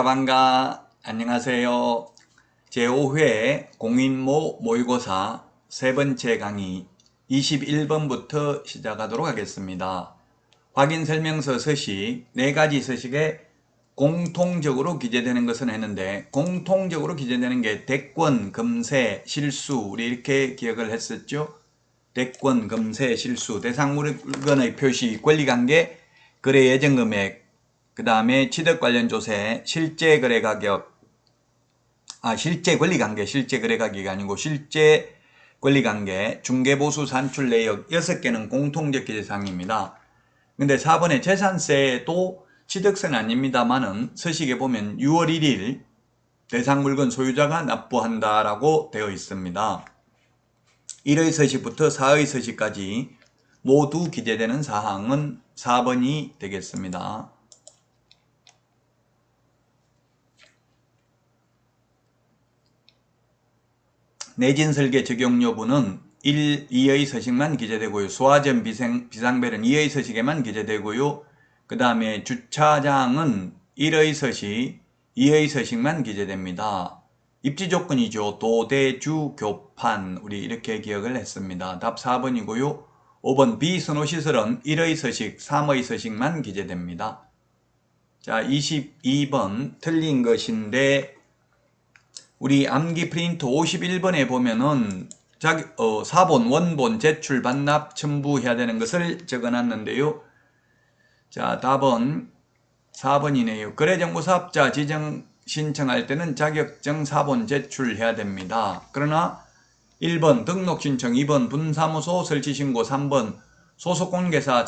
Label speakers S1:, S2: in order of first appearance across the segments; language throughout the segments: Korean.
S1: 반가 안녕하세요. 제5회 공인모 모의고사 세 번째 강의 21번부터 시작하도록 하겠습니다. 확인설명서 서식 4가지 서식에 공통적으로 기재되는 것은 했는데, 공통적으로 기재되는 게 대권, 금세, 실수, 우리 이렇게 기억을 했었죠. 대권, 금세, 실수, 대상 물건의 표시, 권리관계, 거래 예정금액, 그 다음에 취득 관련 조세, 실제 거래 가격, 실제 권리 관계, 실제 거래 가격이 아니고 실제 권리 관계, 중개보수 산출 내역 6개는 공통적 기재사항입니다. 근데 4번에 재산세도 취득세는 아닙니다만은 서식에 보면 6월 1일 대상 물건 소유자가 납부한다라고 되어 있습니다. 1의 서식부터 4의 서식까지 모두 기재되는 사항은 4번이 되겠습니다. 내진설계 적용 여부는 1, 2의 서식만 기재되고요. 소화전 비상벨은 2의 서식에만 기재되고요. 그 다음에 주차장은 1의 서식, 2의 서식만 기재됩니다. 입지조건이죠. 도대주 교판, 우리 이렇게 기억을 했습니다. 답 4번이고요. 5번 비선호시설은 1의 서식, 3의 서식만 기재됩니다. 자, 22번 틀린 것인데, 우리 암기 프린트 51번에 보면은 4번, 원본, 제출, 반납, 첨부해야 되는 것을 적어놨는데요. 자, 답은 4번이네요. 거래정보사업자 지정 신청할 때는 자격증 4본 제출해야 됩니다. 그러나 1번 등록신청, 2번 분사무소 설치신고, 3번 소속공개사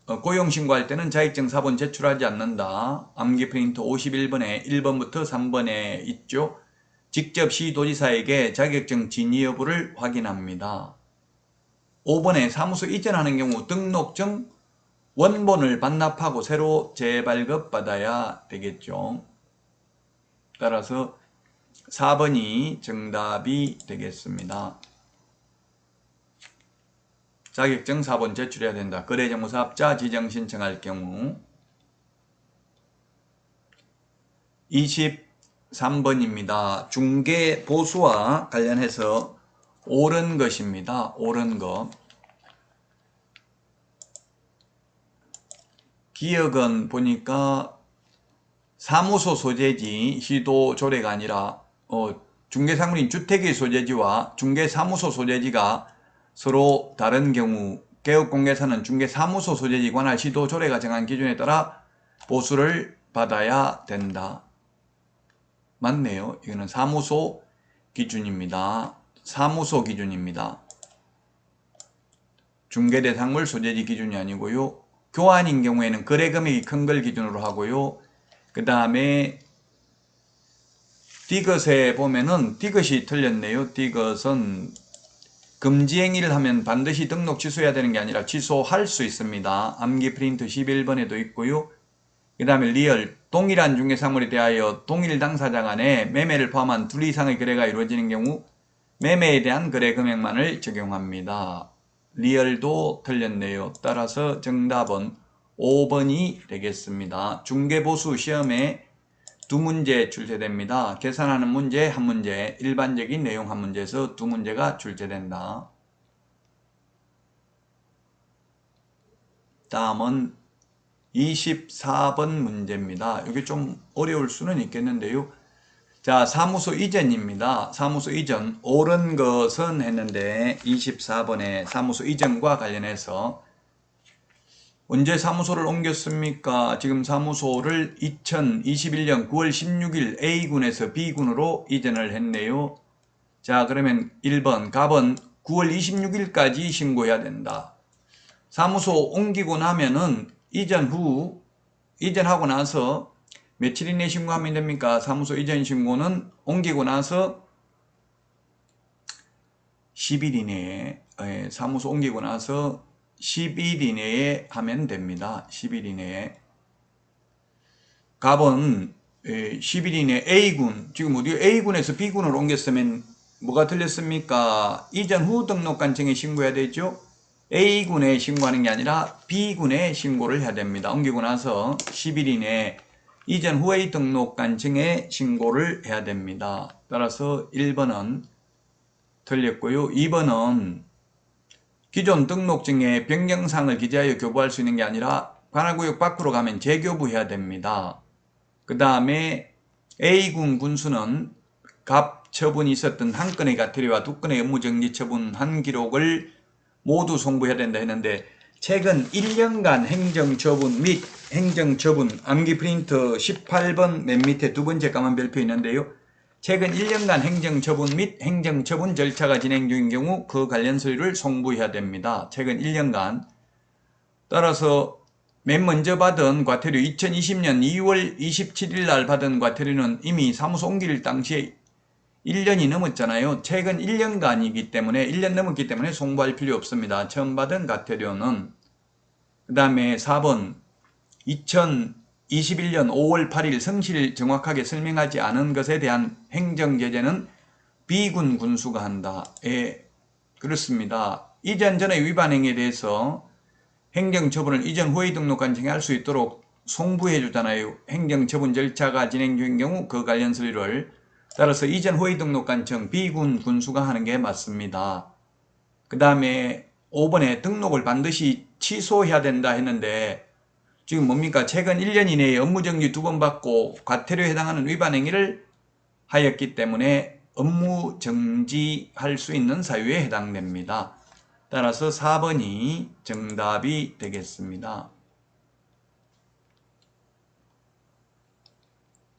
S1: 고용신고할 때는 자격증 4본 제출하지 않는다. 암기 프린트 51번에 1번부터 3번에 있죠. 직접 시도지사에게 자격증 진위 여부를 확인합니다. 5번에 사무소 이전하는 경우 등록증 원본을 반납하고 새로 재발급 받아야 되겠죠. 따라서 4번이 정답이 되겠습니다. 자격증 4본 제출해야 된다. 거래정보사업자 지정 신청할 경우. 23번입니다. 중개보수와 관련해서 옳은 것입니다. 옳은 것. 기억은 보니까 사무소 소재지 시도조례가 아니라 중개사무인 주택의 소재지와 중개사무소 소재지가 서로 다른 경우 개업공개사는 중개사무소 소재지 관할 시도조례가 정한 기준에 따라 보수를 받아야 된다. 맞네요. 이거는 사무소 기준입니다. 사무소 기준입니다. 중개대상물 소재지 기준이 아니고요. 교환인 경우에는 거래금액이 큰 걸 기준으로 하고요. 그 다음에 디귿에 보면은 디귿이 틀렸네요. 디귿은 금지행위를 하면 반드시 등록 취소해야 되는 게 아니라 취소할 수 있습니다. 암기 프린트 11번에도 있고요. 그 다음에 리얼, 동일한 중개사물에 대하여 동일 당사자 간에 매매를 포함한 둘 이상의 거래가 이루어지는 경우 매매에 대한 거래 금액만을 적용합니다. 리얼도 틀렸네요. 따라서 정답은 5번이 되겠습니다. 중개보수 시험에 2문제 출제됩니다. 계산하는 문제 1문제, 일반적인 내용 1문제에서 2문제가 출제된다. 다음은 24번 문제입니다. 이게 좀 어려울 수는 있겠는데요. 자, 사무소 이전입니다. 사무소 이전, 옳은 것은 했는데 24번에 사무소 이전과 관련해서 언제 사무소를 옮겼습니까? 지금 사무소를 2021년 9월 16일 A군에서 B군으로 이전을 했네요. 자, 그러면 1번, 갑은 9월 26일까지 신고해야 된다. 사무소 옮기고 나면은 이전하고 나서 며칠 이내에 신고하면 됩니까? 사무소 이전 신고는 옮기고 나서 10일 이내에, 사무소 옮기고 나서 10일 이내에 하면 됩니다. 10일 이내에. 갑은 11인의 A군, 지금 어디 A군에서 B군으로 옮겼으면 뭐가 틀렸습니까? 이전 후 등록관청에 신고해야 되죠. A군에 신고하는 게 아니라 B군에 신고를 해야 됩니다. 옮기고 나서 10일 이내 이전 후의 등록관청에 신고를 해야 됩니다. 따라서 1번은 틀렸고요. 2번은 기존 등록증에 변경사항을 기재하여 교부할 수 있는 게 아니라 관할구역 밖으로 가면 재교부해야 됩니다. 그 다음에 A군 군수는 갑 처분이 있었던 한 건의 과태료와 두 건의 업무정지 처분 한 기록을 모두 송부해야 된다 했는데 최근 1년간 행정처분 및 행정처분 암기 프린트 18번 맨 밑에 두 번째 까만별표 있는데요. 최근 1년간 행정처분 및 행정처분 절차가 진행 중인 경우 그 관련 서류를 송부해야 됩니다. 최근 1년간. 따라서 맨 먼저 받은 과태료 2020년 2월 27일 날 받은 과태료는 이미 사무소 옮길 당시에 1년이 넘었잖아요. 최근 1년간이기 때문에 1년 넘었기 때문에 송부할 필요 없습니다. 처음 받은 과태료는. 그 다음에 4번 2021년 5월 8일 성실 정확하게 설명하지 않은 것에 대한 행정제재는 B군 군수가 한다. 그렇습니다. 이전 전의 위반 행위에 대해서 행정처분을 이전 후의 등록관청에 할 수 있도록 송부해 주잖아요. 행정처분 절차가 진행 중인 경우 그 관련 서류를. 따라서 이전 후의 등록관청 B군 군수가 하는 게 맞습니다. 그 다음에 5번에 등록을 반드시 취소해야 된다 했는데 지금 뭡니까? 최근 1년 이내에 업무정지 2번 받고 과태료에 해당하는 위반 행위를 하였기 때문에 업무정지할 수 있는 사유에 해당됩니다. 따라서 4번이 정답이 되겠습니다.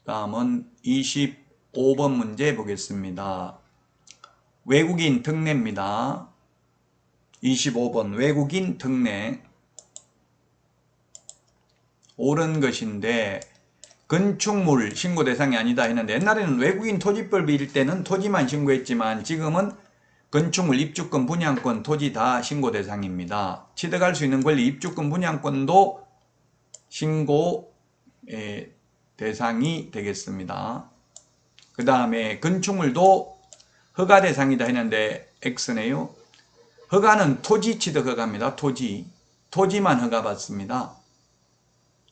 S1: 다음은 25번 문제 보겠습니다. 외국인 특례입니다. 25번 외국인 특례. 옳은 것인데 건축물 신고 대상이 아니다 했는데 옛날에는 외국인 토지법일 때는 토지만 신고했지만 지금은 건축물, 입주권, 분양권, 토지 다 신고 대상입니다. 취득할 수 있는 권리, 입주권, 분양권도 신고 대상이 되겠습니다. 그 다음에 건축물도 허가 대상이다 했는데 X네요. 허가는 토지 취득 허가입니다. 토지만 허가 받습니다.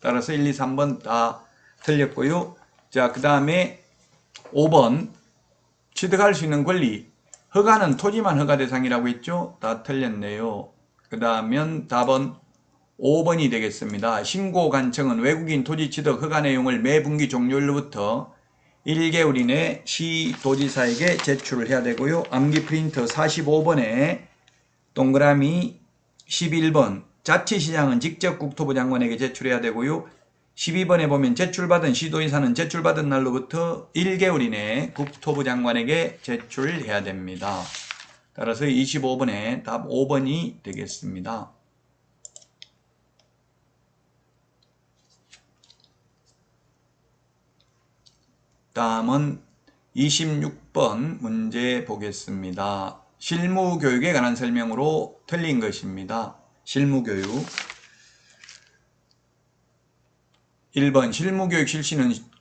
S1: 따라서 1, 2, 3번 다 틀렸고요. 자, 그 다음에 5번 취득할 수 있는 권리 허가는 토지만 허가 대상이라고 했죠. 다 틀렸네요. 그 다음은 답은 5번이 되겠습니다. 신고관청은 외국인 토지 취득 허가 내용을 매 분기 종료일로부터 1개월 이내 시도지사에게 제출을 해야 되고요. 암기 프린터 45번에 동그라미 11번 자치시장은 직접 국토부 장관에게 제출해야 되고요. 12번에 보면 제출받은 시도지사는 제출받은 날로부터 1개월 이내에 국토부 장관에게 제출해야 됩니다. 따라서 25번에 답 5번이 되겠습니다. 다음은 26번 문제 보겠습니다. 실무교육에 관한 설명으로 틀린 것입니다. 실무교육 1번 실무교육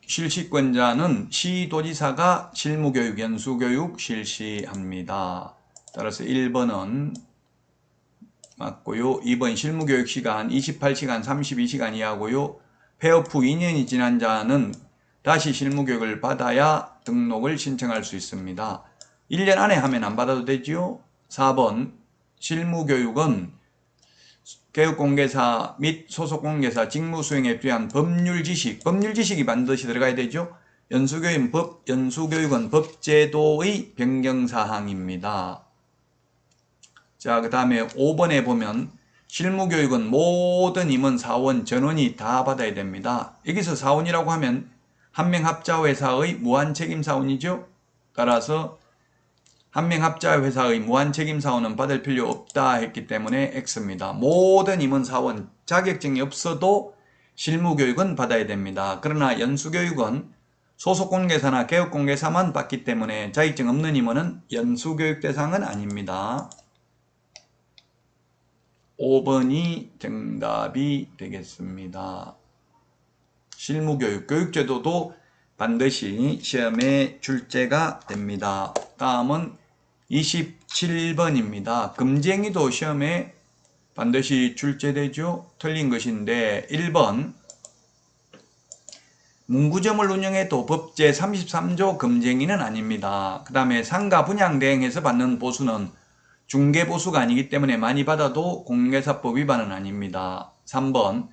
S1: 실시권자는 시도지사가 실무교육, 연수교육 실시합니다. 따라서 1번은 맞고요. 2번 실무교육 시간 28시간 32시간 이하고요. 폐업 후 2년이 지난 자는 다시 실무교육을 받아야 등록을 신청할 수 있습니다. 1년 안에 하면 안 받아도 되죠. 4번 실무교육은 개업공개사 및 소속공개사 직무수행에 필요한 법률지식이 반드시 들어가야 되죠. 연수교육은 법제도의 변경사항입니다. 자, 그 다음에 5번에 보면 실무교육은 모든 임원, 사원, 전원이 다 받아야 됩니다. 여기서 사원이라고 하면 한명합자회사의 무한책임사원이죠. 따라서 한명합자회사의 무한책임사원은 받을 필요 없다 했기 때문에 X입니다. 모든 임원사원 자격증이 없어도 실무교육은 받아야 됩니다. 그러나 연수교육은 소속공개사나 개업공개사만 받기 때문에 자격증 없는 임원은 연수교육 대상은 아닙니다. 5번이 정답이 되겠습니다. 실무교육, 교육제도도 반드시 시험에 출제가 됩니다. 다음은 27번입니다. 금쟁이도 시험에 반드시 출제되죠. 틀린 것인데 1번 문구점을 운영해도 법제 33조 금쟁이는 아닙니다. 그 다음에 상가 분양 대행해서 받는 보수는 중개보수가 아니기 때문에 많이 받아도 공개사법 위반은 아닙니다. 3번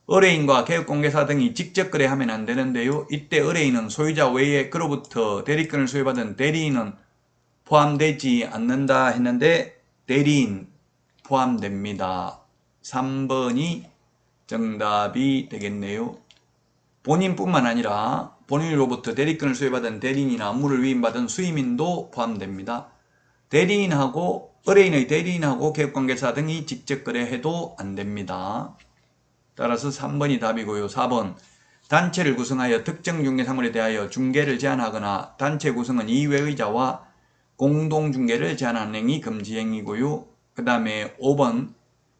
S1: 의뢰인과 개업공개사 등이 직접 거래하면 안 되는데요. 이때 의뢰인은 소유자 외에 그로부터 대리권을 소유받은 대리인은 포함되지 않는다 했는데 대리인 포함됩니다. 3번이 정답이 되겠네요. 본인뿐만 아니라 본인으로부터 대리권을 소유받은 대리인이나 업무를 위임받은 수임인도 포함됩니다. 대리인하고 의뢰인의 대리인하고 개업관계사 등이 직접 거래해도 안됩니다. 따라서 3번이 답이고요. 4번 단체를 구성하여 특정 중개사물에 대하여 중개를 제한하거나 단체 구성은 이외의자와 공동중개를 제한하는 행위 금지행위고요. 그 다음에 5번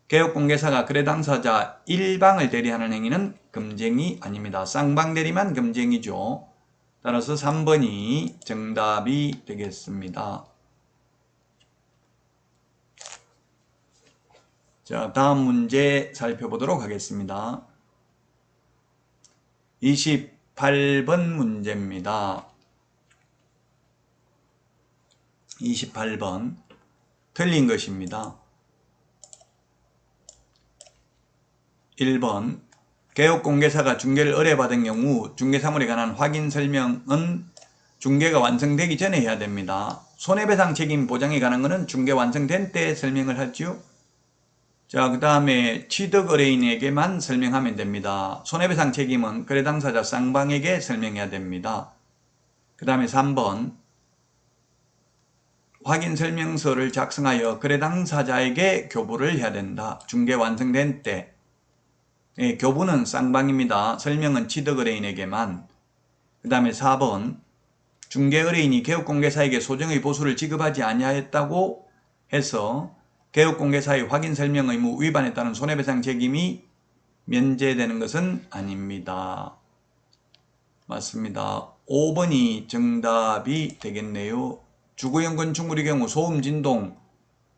S1: 개업공개사가 거래 당사자 일방을 대리하는 행위는 금지행위 아닙니다. 쌍방 대리만 금지행위죠. 따라서 3번이 정답이 되겠습니다. 자, 다음 문제 살펴보도록 하겠습니다. 28번 문제입니다. 28번 틀린 것입니다. 1번 개업공개사가 중개를 의뢰받은 경우 중개사물에 관한 확인 설명은 중개가 완성되기 전에 해야 됩니다. 손해배상 책임 보장에 관한 것은 중개 완성된 때 설명을 하죠. 자, 그 다음에 취득 의뢰인에게만 설명하면 됩니다. 손해배상 책임은 거래 당사자 쌍방에게 설명해야 됩니다. 그 다음에 3번 확인 설명서를 작성하여 거래 당사자에게 교부를 해야 된다. 중개 완성된 때. 예, 교부는 쌍방입니다. 설명은 취득 의뢰인에게만. 그 다음에 4번 중개 의뢰인이 개업공개사에게 소정의 보수를 지급하지 아니하였다고 해서 개업공개사의 확인 설명 의무 위반에 따른 손해배상 책임이 면제되는 것은 아닙니다. 맞습니다. 5번이 정답이 되겠네요. 주거용 건축물의 경우 소음, 진동,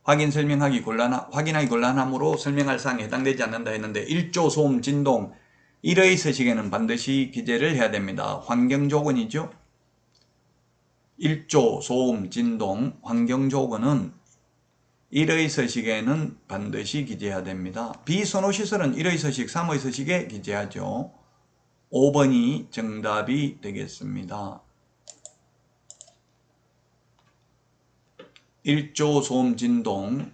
S1: 확인하기 곤란하므로 설명할 사항에 해당되지 않는다 했는데 1조 소음, 진동, 1의 서식에는 반드시 기재를 해야 됩니다. 환경조건이죠. 1조 소음, 진동, 환경조건은 1의 서식에는 반드시 기재해야 됩니다. 비선호시설은 1의 서식, 3의 서식에 기재하죠. 5번이 정답이 되겠습니다. 1조 소음 진동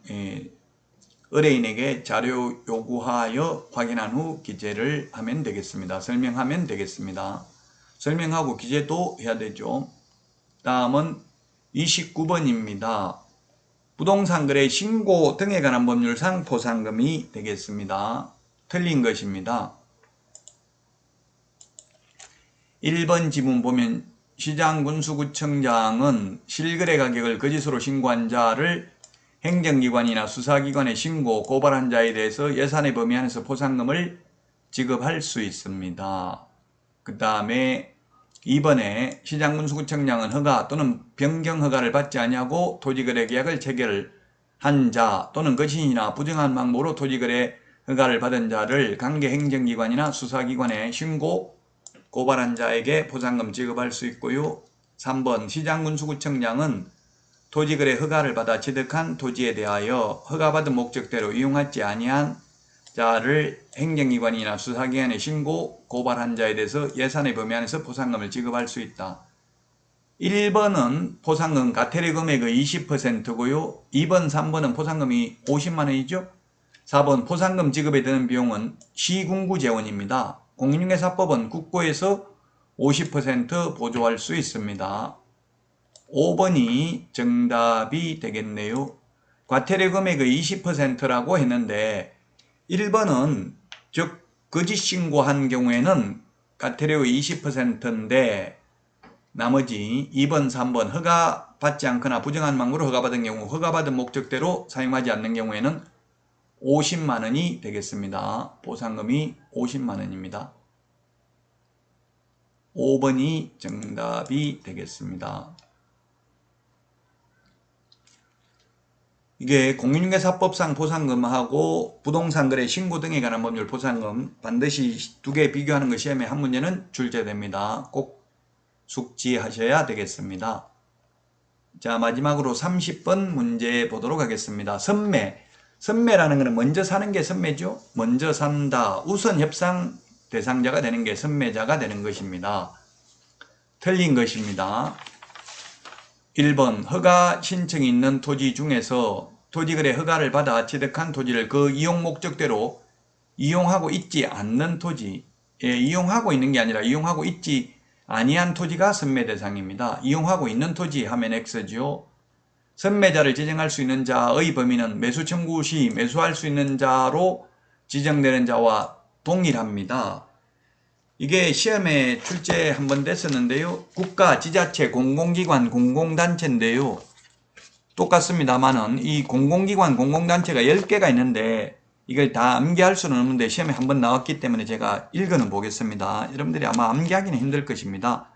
S1: 의뢰인에게 자료 요구하여 확인한 후 기재를 하면 되겠습니다. 설명하면 되겠습니다. 설명하고 기재도 해야 되죠. 다음은 29번입니다. 부동산 거래 신고 등에 관한 법률상 포상금이 되겠습니다. 틀린 것입니다. 1번 지문 보면 시장군수구청장은 실거래 가격을 거짓으로 신고한 자를 행정기관이나 수사기관에 신고 고발한 자에 대해서 예산의 범위 안에서 포상금을 지급할 수 있습니다. 그 다음에 2번에 시장군수구청장은 허가 또는 변경 허가를 받지 아니하고 토지거래계약을 체결한 자 또는 거짓이나 부정한 방법으로 토지거래 허가를 받은 자를 관계 행정기관이나 수사기관에 신고 고발한 자에게 포상금 지급할 수 있고요. 3번 시장군수구청장은 토지거래 허가를 받아 취득한 토지에 대하여 허가받은 목적대로 이용하지 아니한 자를 행정기관이나 수사기관에 신고 고발한 자에 대해서 예산의 범위 안에서 포상금을 지급할 수 있다. 1번은 포상금 과태료 금액의 20%고요. 2번, 3번은 포상금이 50만원이죠. 4번 포상금 지급에 드는 비용은 시군구재원입니다. 공인중개사법은 국고에서 50% 보조할 수 있습니다. 5번이 정답이 되겠네요. 과태료 금액의 20%라고 했는데 1번은 즉 거짓 신고한 경우에는 과태료의 20%인데 나머지 2번, 3번 허가받지 않거나 부정한 방법으로 허가받은 경우 허가받은 목적대로 사용하지 않는 경우에는 50만원이 되겠습니다. 보상금이 50만원입니다. 5번이 정답이 되겠습니다. 이게 공인중개사법상 보상금하고 부동산 거래 신고 등에 관한 법률 보상금 반드시 두 개 비교하는 것 시험에 한 문제는 출제됩니다. 꼭 숙지하셔야 되겠습니다. 자, 마지막으로 30번 문제 보도록 하겠습니다. 선매. 선매라는 것은 먼저 사는 게 선매죠. 먼저 산다. 우선 협상 대상자가 되는 게 선매자가 되는 것입니다. 틀린 것입니다. 1번 허가 신청이 있는 토지 중에서 토지거래 허가를 받아 취득한 토지를 그 이용 목적대로 이용하고 있지 않는 토지, 이용하고 있는 게 아니라 이용하고 있지 아니한 토지가 선매 대상입니다. 이용하고 있는 토지 하면 X죠. 선매자를 지정할 수 있는 자의 범위는 매수 청구 시 매수할 수 있는 자로 지정되는 자와 동일합니다. 이게 시험에 출제 한번 됐었는데요. 국가, 지자체, 공공기관, 공공단체인데요. 똑같습니다만은 이 공공기관, 공공단체가 10개가 있는데 이걸 다 암기할 수는 없는데 시험에 한번 나왔기 때문에 제가 읽어는 보겠습니다. 여러분들이 아마 암기하기는 힘들 것입니다.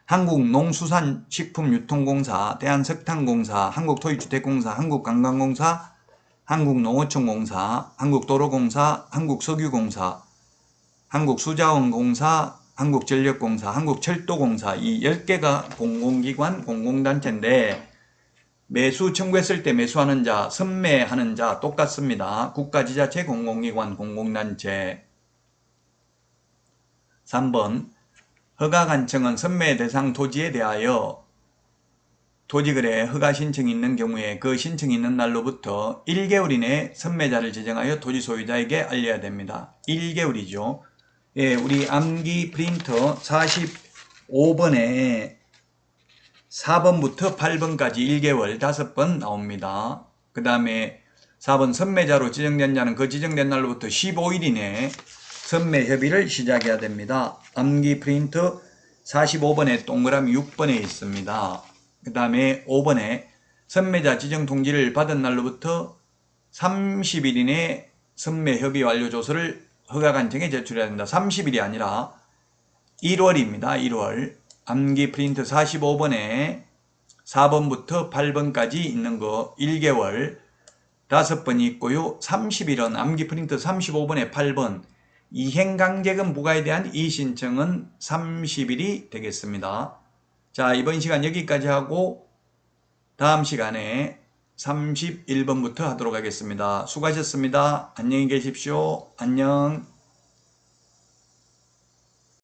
S1: 한국농수산식품유통공사, 대한석탄공사, 한국토지주택공사, 한국관광공사, 한국농어촌공사, 한국도로공사, 한국석유공사, 한국수자원공사, 한국전력공사, 한국철도공사 이 10개가 공공기관, 공공단체인데 매수 청구했을 때 매수하는 자, 선매하는 자 똑같습니다. 국가, 지자체, 공공기관, 공공단체. 3번 허가관청은 선매 대상 토지에 대하여 토지거래 허가 신청이 있는 경우에 그 신청이 있는 날로부터 1개월 이내에 선매자를 지정하여 토지 소유자에게 알려야 됩니다. 1개월이죠. 예, 우리 암기 프린터 45번에 4번부터 8번까지 1개월 5번 나옵니다. 그 다음에 4번 선매자로 지정된 자는 그 지정된 날로부터 15일 이내에 선매 협의를 시작해야 됩니다. 암기 프린터 45번에 동그라미 6번에 있습니다. 그 다음에 5번에 선매자 지정 통지를 받은 날로부터 30일 이내에 선매 협의 완료 조서를 허가관청에 제출해야 된다. 30일이 아니라 1월입니다. 1월. 암기 프린트 45번에 4번부터 8번까지 있는 거 1개월 5번이 있고요. 30일은 암기 프린트 35번에 8번 이행강제금 부과에 대한 이의신청은 30일이 되겠습니다. 자, 이번 시간 여기까지 하고 다음 시간에 31번부터 하도록 하겠습니다. 수고하셨습니다. 안녕히 계십시오. 안녕.